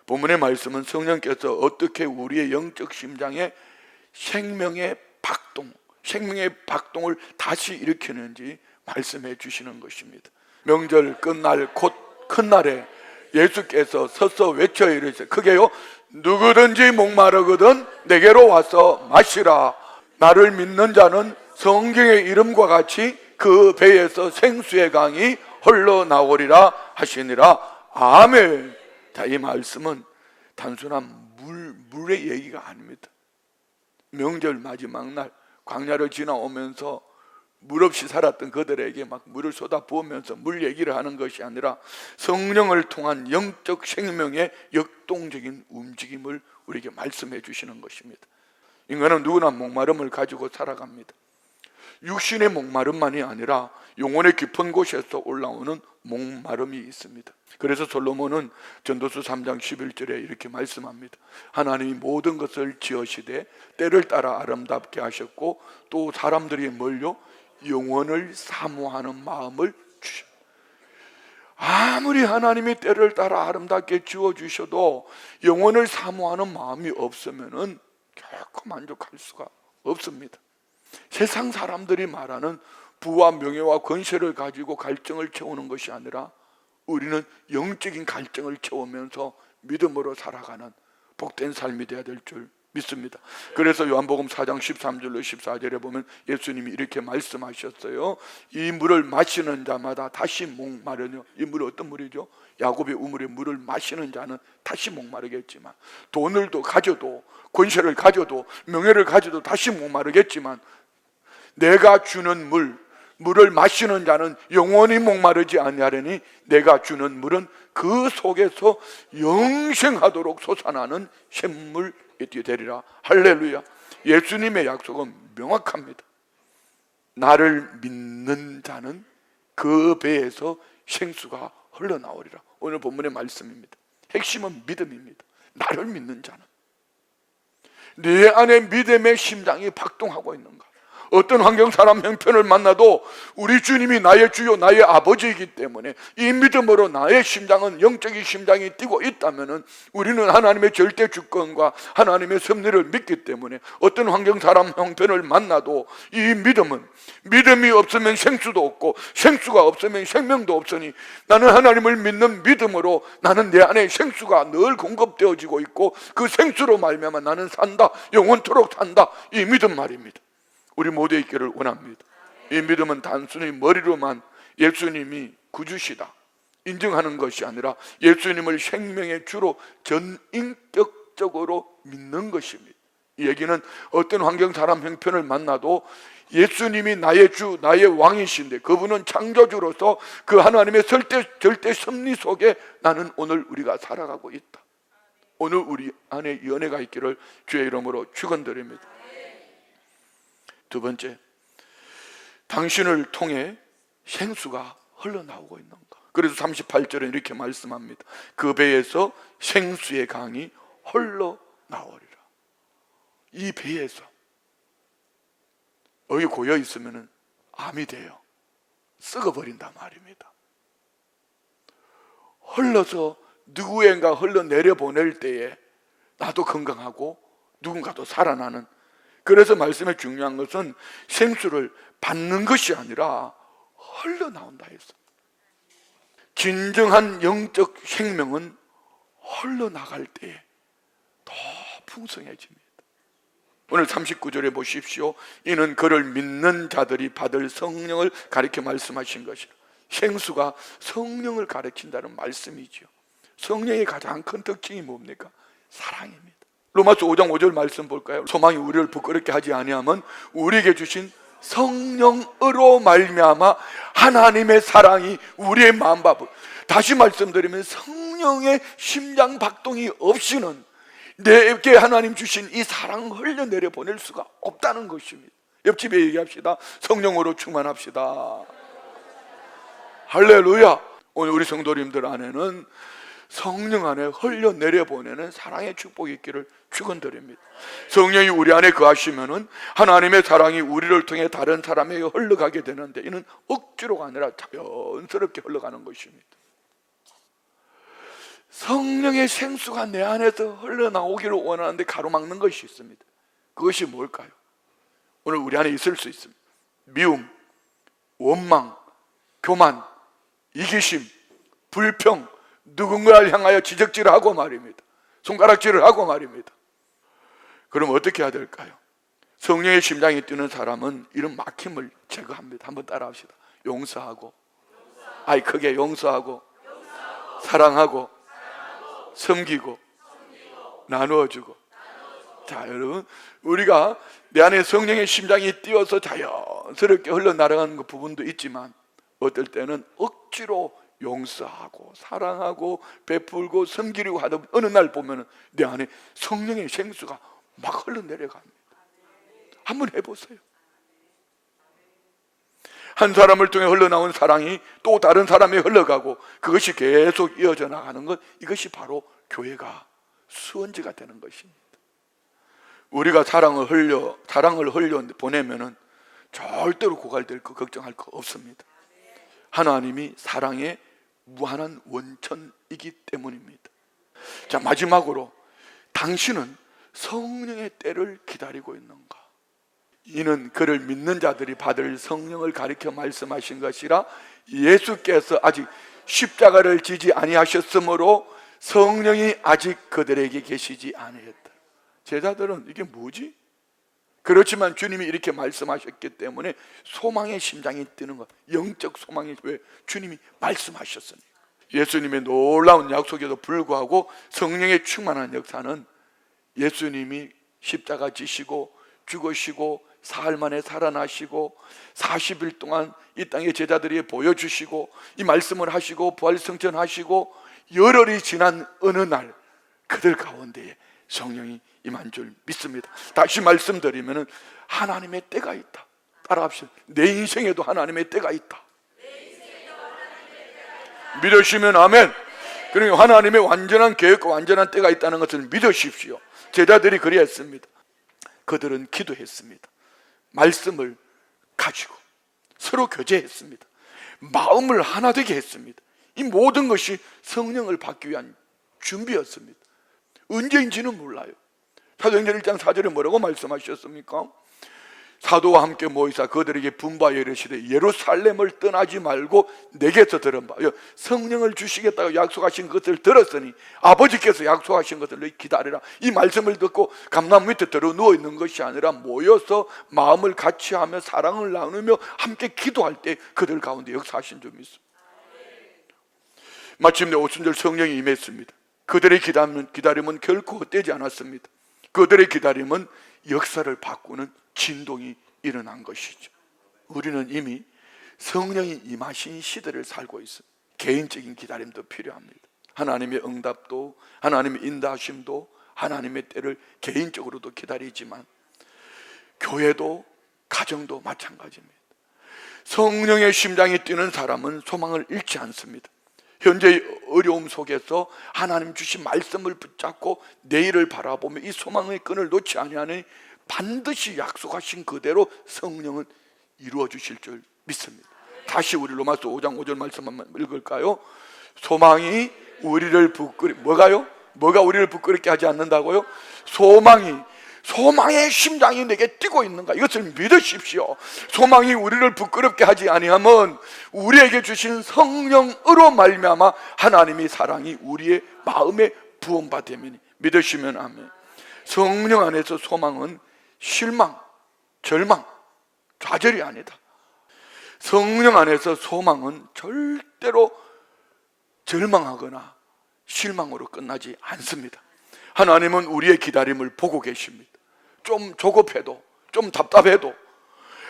본문의 말씀은 성령께서 어떻게 우리의 영적 심장에 생명의 박동을 다시 일으키는지 말씀해 주시는 것입니다. 명절 끝날 곧 큰 날에 예수께서 서서 외쳐 이르시되 크게요, 누구든지 목마르거든 내게로 와서 마시라. 나를 믿는 자는 성경의 이름과 같이 그 배에서 생수의 강이 흘러나오리라 하시니라. 아멘. 자, 이 말씀은 단순한 물의 얘기가 아닙니다. 명절 마지막 날 광야를 지나오면서 물 없이 살았던 그들에게 막 물을 쏟아 부으면서 물 얘기를 하는 것이 아니라 성령을 통한 영적 생명의 역동적인 움직임을 우리에게 말씀해 주시는 것입니다. 인간은 누구나 목마름을 가지고 살아갑니다. 육신의 목마름만이 아니라 영혼의 깊은 곳에서 올라오는 목마름이 있습니다. 그래서 솔로몬은 전도서 3장 11절에 이렇게 말씀합니다. 하나님이 모든 것을 지으시되 때를 따라 아름답게 하셨고 또 사람들이 뭘요? 영원을 사모하는 마음을 주셨다. 아무리 하나님이 때를 따라 아름답게 지어주셔도 영원을 사모하는 마음이 없으면 결코 만족할 수가 없습니다. 세상 사람들이 말하는 부와 명예와 권세를 가지고 갈증을 채우는 것이 아니라 우리는 영적인 갈증을 채우면서 믿음으로 살아가는 복된 삶이 되어야 될 줄 믿습니다. 그래서 요한복음 4장 13절로 14절에 보면 예수님이 이렇게 말씀하셨어요. 이 물을 마시는 자마다 다시 목마르뇨. 이 물은 어떤 물이죠? 야곱의 우물의 물을 마시는 자는 다시 목마르겠지만, 돈을 가져도, 권세를 가져도, 명예를 가져도 다시 목마르겠지만, 내가 주는 물을 마시는 자는 영원히 목마르지 아니하려니 내가 주는 물은 그 속에서 영생하도록 솟아나는 샘물이 되리라. 할렐루야. 예수님의 약속은 명확합니다. 나를 믿는 자는 그 배에서 생수가 흘러나오리라. 오늘 본문의 말씀입니다. 핵심은 믿음입니다. 나를 믿는 자는, 내 안에 믿음의 심장이 박동하고 있는가? 어떤 환경, 사람, 형편을 만나도 우리 주님이 나의 주요 나의 아버지이기 때문에 이 믿음으로 나의 심장은, 영적인 심장이 뛰고 있다면 우리는 하나님의 절대 주권과 하나님의 섭리를 믿기 때문에 어떤 환경, 사람, 형편을 만나도 이 믿음은, 믿음이 없으면 생수도 없고 생수가 없으면 생명도 없으니 나는 하나님을 믿는 믿음으로 나는 내 안에 생수가 늘 공급되어지고 있고 그 생수로 말미암아 나는 산다, 영원토록 산다. 이 믿음 말입니다. 우리 모두 있기를 원합니다. 이 믿음은 단순히 머리로만 예수님이 구주시다 인정하는 것이 아니라 예수님을 생명의 주로 전인격적으로 믿는 것입니다. 이 얘기는 어떤 환경, 사람, 형편을 만나도 예수님이 나의 주, 나의 왕이신데 그분은 창조주로서 그 하나님의 절대 섭리 속에 나는 오늘 우리가 살아가고 있다. 오늘 우리 안에 연애가 있기를 주의 이름으로 축원드립니다. 두 번째, 당신을 통해 생수가 흘러나오고 있는가? 그래서 38절에 이렇게 말씀합니다. 그 배에서 생수의 강이 흘러나오리라. 이 배에서, 여기 고여 있으면 암이 돼요. 썩어버린단 말입니다. 흘러서 누구인가 흘러내려 보낼 때에 나도 건강하고 누군가도 살아나는, 그래서 말씀의 중요한 것은 생수를 받는 것이 아니라 흘러나온다 했어. 진정한 영적 생명은 흘러나갈 때에 더 풍성해집니다. 오늘 39절에 보십시오. 이는 그를 믿는 자들이 받을 성령을 가리켜 말씀하신 것이라. 생수가 성령을 가르친다는 말씀이죠. 성령의 가장 큰 특징이 뭡니까? 사랑입니다. 로마서 5장 5절 말씀 볼까요? 소망이 우리를 부끄럽게 하지 아니하면 우리에게 주신 성령으로 말미암아 하나님의 사랑이 우리의 마음과, 다시 말씀드리면 성령의 심장 박동이 없이는 내게 하나님 주신 이 사랑을 흘려내려 보낼 수가 없다는 것입니다. 옆집에 얘기합시다. 성령으로 충만합시다. 할렐루야. 오늘 우리 성도님들 안에는 성령 안에 흘려내려 보내는 사랑의 축복이 있기를 축원드립니다. 성령이 우리 안에 거하시면은 하나님의 사랑이 우리를 통해 다른 사람에게 흘러가게 되는데, 이는 억지로가 아니라 자연스럽게 흘러가는 것입니다. 성령의 생수가 내 안에서 흘러나오기를 원하는데 가로막는 것이 있습니다. 그것이 뭘까요? 오늘 우리 안에 있을 수 있습니다. 미움, 원망, 교만, 이기심, 불평, 누군가를 향하여 지적질을 하고 말입니다. 손가락질을 하고 말입니다. 그럼 어떻게 해야 될까요? 성령의 심장이 뛰는 사람은 이런 막힘을 제거합니다. 한번 따라합시다. 용서하고, 크게 용서하고, 사랑하고, 섬기고, 나누어주고. 자, 여러분, 우리가 내 안에 성령의 심장이 뛰어서 자연스럽게 흘러나가는 그 부분도 있지만 어떨 때는 억지로 용서하고 사랑하고 베풀고 섬기려고 하다 보면 어느 날 보면 내 안에 성령의 생수가 막 흘러내려갑니다. 한번 해보세요. 한 사람을 통해 흘러나온 사랑이 또 다른 사람에 흘러가고 그것이 계속 이어져 나가는 것, 이것이 바로 교회가 수원지가 되는 것입니다. 우리가 사랑을 흘려 보내면은 절대로 고갈될 거 걱정할 거 없습니다. 하나님이 사랑의 무한한 원천이기 때문입니다. 자, 마지막으로 당신은 성령의 때를 기다리고 있는가? 이는 그를 믿는 자들이 받을 성령을 가리켜 말씀하신 것이라 예수께서 아직 십자가를 지지 아니하셨으므로 성령이 아직 그들에게 계시지 아니했다. 제자들은 이게 뭐지? 그렇지만 주님이 이렇게 말씀하셨기 때문에 소망의 심장이 뛰는 것, 영적 소망이, 왜? 주님이 말씀하셨으니. 예수님의 놀라운 약속에도 불구하고 성령의 충만한 역사는 예수님이 십자가 지시고 죽으시고 사흘 만에 살아나시고 40일 동안 이 땅의 제자들에게 보여주시고 이 말씀을 하시고 부활승천하시고 열흘이 지난 어느 날 그들 가운데에 성령이 임한 줄 믿습니다. 다시 말씀드리면 하나님의 때가 있다. 따라합시다. 내 인생에도 하나님의 때가 있다. 믿으시면 아멘. 그러니까 하나님의 완전한 계획과 완전한 때가 있다는 것을 믿으십시오. 제자들이 그리했습니다. 그들은 기도했습니다. 말씀을 가지고 서로 교제했습니다. 마음을 하나 되게 했습니다. 이 모든 것이 성령을 받기 위한 준비였습니다. 언제인지는 몰라요. 사도행전 1장 4절에 뭐라고 말씀하셨습니까? 사도와 함께 모이사 그들에게 분부하여 이르시되 예루살렘을 떠나지 말고 내게서 들은 바, 성령을 주시겠다고 약속하신 것을 들었으니 아버지께서 약속하신 것을 너희 기다리라. 이 말씀을 듣고 감나무 밑에 들어 누워 있는 것이 아니라 모여서 마음을 같이 하며 사랑을 나누며 함께 기도할 때 그들 가운데 역사하신 줄 믿습니다. 마침내 오순절 성령이 임했습니다. 그들의 기다림은 결코 헛되지 않았습니다. 그들의 기다림은 역사를 바꾸는 진동이 일어난 것이죠. 우리는 이미 성령이 임하신 시대를 살고 있습니다. 개인적인 기다림도 필요합니다. 하나님의 응답도, 하나님의 인도하심도, 하나님의 때를 개인적으로도 기다리지만 교회도 가정도 마찬가지입니다. 성령의 심장이 뛰는 사람은 소망을 잃지 않습니다. 현재의 어려움 속에서 하나님 주신 말씀을 붙잡고 내일을 바라보며 이 소망의 끈을 놓지 아니하니 반드시 약속하신 그대로 성령은 이루어 주실 줄 믿습니다. 다시 우리 로마서 5장 5절 말씀 한번 읽을까요? 소망이 우리를 뭐가 우리를 부끄럽게 하지 않는다고요? 소망의 심장이 내게 뛰고 있는가? 이것을 믿으십시오. 소망이 우리를 부끄럽게 하지 아니하면 우리에게 주신 성령으로 말미암아 하나님의 사랑이 우리의 마음에 부음받음이니 믿으시면 아멘. 성령 안에서 소망은 실망, 절망, 좌절이 아니다. 성령 안에서 소망은 절대로 절망하거나 실망으로 끝나지 않습니다. 하나님은 우리의 기다림을 보고 계십니다. 좀 조급해도, 좀 답답해도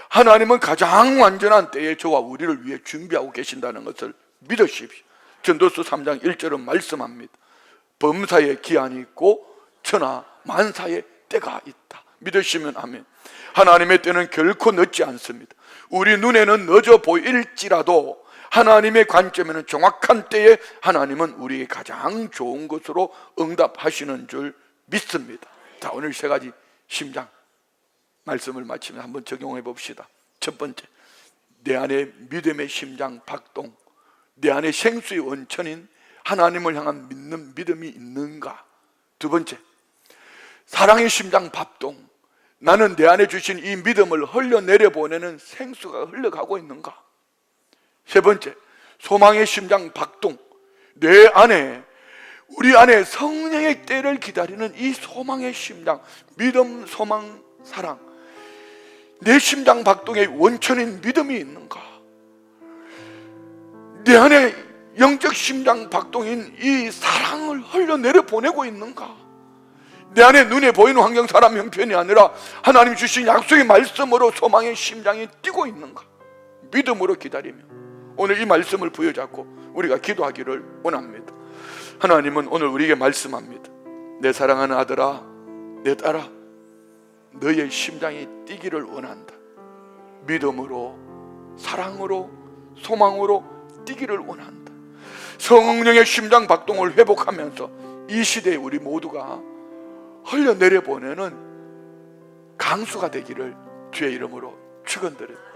하나님은 가장 완전한 때에 저와 우리를 위해 준비하고 계신다는 것을 믿으십시오. 전도서 3장 1절은 말씀합니다. 범사에 기한이 있고 천하 만사의 때가 있다. 믿으시면 아멘. 하나님의 때는 결코 늦지 않습니다. 우리 눈에는 늦어 보일지라도 하나님의 관점에는 정확한 때에 하나님은 우리에게 가장 좋은 것으로 응답하시는 줄 믿습니다. 자, 오늘 세 가지 심장 말씀을 마치면 한번 적용해 봅시다. 첫 번째, 내 안에 믿음의 심장 박동, 내 안에 생수의 원천인 하나님을 향한 믿는 믿음이 있는가? 두 번째, 사랑의 심장 밥동. 나는 내 안에 주신 이 믿음을 흘려내려 보내는 생수가 흘러가고 있는가? 세 번째, 소망의 심장 박동. 내 안에, 우리 안에 성령의 때를 기다리는 이 소망의 심장, 믿음, 소망, 사랑. 내 심장 박동의 원천인 믿음이 있는가? 내 안에 영적 심장 박동인 이 사랑을 흘려내려 보내고 있는가? 내 안에 눈에 보이는 환경, 사람, 형편이 아니라 하나님 주신 약속의 말씀으로 소망의 심장이 뛰고 있는가? 믿음으로 기다리며 오늘 이 말씀을 부여잡고 우리가 기도하기를 원합니다. 하나님은 오늘 우리에게 말씀합니다. 내 사랑하는 아들아, 내 딸아, 너의 심장이 뛰기를 원한다. 믿음으로, 사랑으로, 소망으로 뛰기를 원한다. 성령의 심장 박동을 회복하면서 이 시대에 우리 모두가 흘려내려 보내는 강수가 되기를 주의 이름으로 축원드립니다.